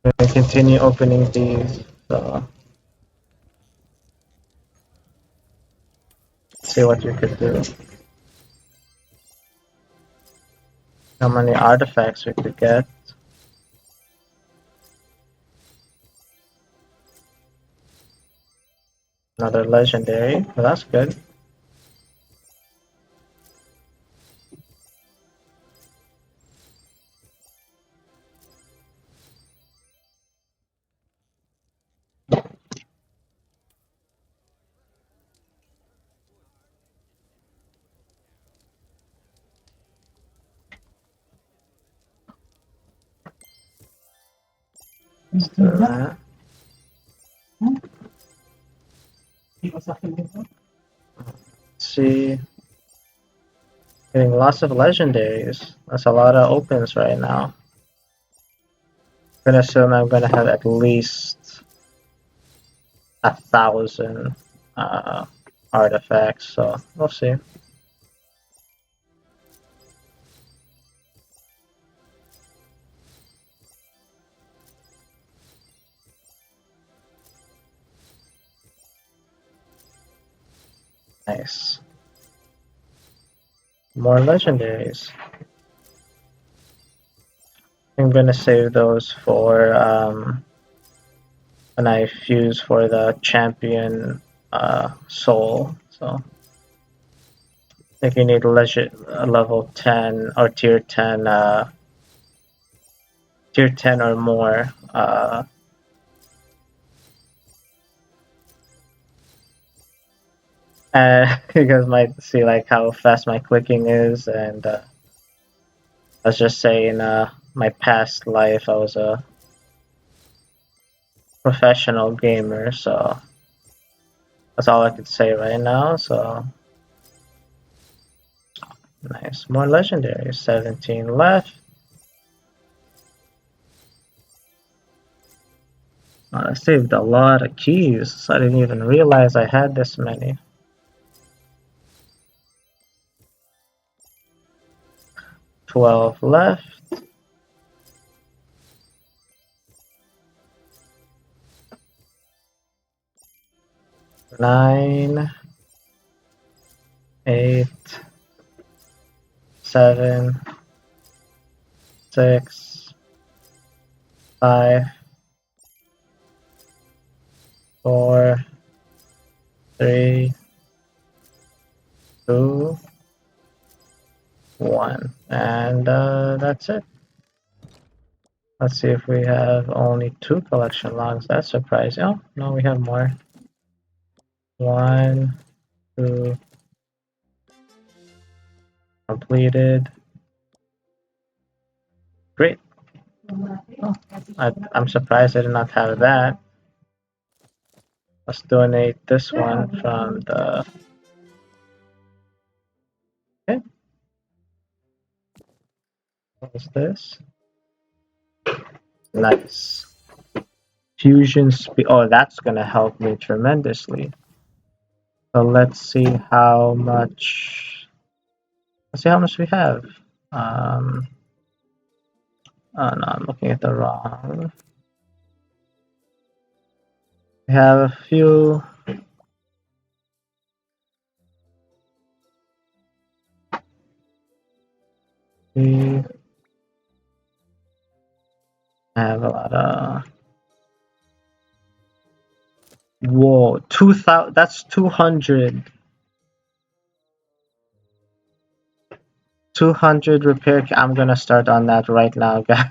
I'm gonna continue opening these. So see what you could do. How many artifacts we could get. Another legendary. Well, that's good. Let's do that. See, getting lots of legendaries. That's a lot of opens right now. I'm gonna assume I'm gonna have at least 1,000 artifacts, so we'll see. Nice. More legendaries. I'm gonna save those for when I fuse for the champion soul. So if you need level 10 or tier 10 or more, and you guys might see like how fast my clicking is, and let's just say in my past life I was a professional gamer, so that's all I could say right now. So nice, more legendaries. 17 left. I saved a lot of keys, so I didn't even realize I had this many. 12 left. Nine, 8, 7, 6, 5, 4, 3, 2, 1. And that's it. Let's see if we have only 2 collection logs. That's surprising. Oh, no, we have more. 1, 2, completed. Great. Oh, I'm surprised I did not have that. Let's donate this one from the... Okay. What is this? Nice. Fusion speed. Oh, that's gonna help me tremendously. So let's see how much. Let's see how much we have. Um. Oh no, I'm looking at the wrong. We have a few. We have a lot of. Whoa, 2,000. That's 200. 200 repair. I'm gonna start on that right now, guys.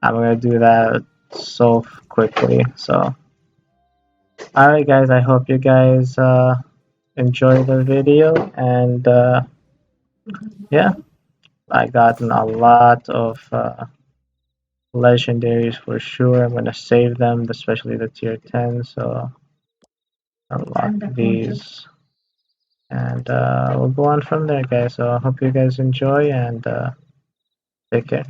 I'm gonna do that so quickly. So, alright, guys. I hope you guys enjoy the video, and yeah, I gotten a lot of legendaries for sure. I'm gonna save them, especially the tier 10. So unlock these, and we'll go on from there, guys. So I hope you guys enjoy, and take care.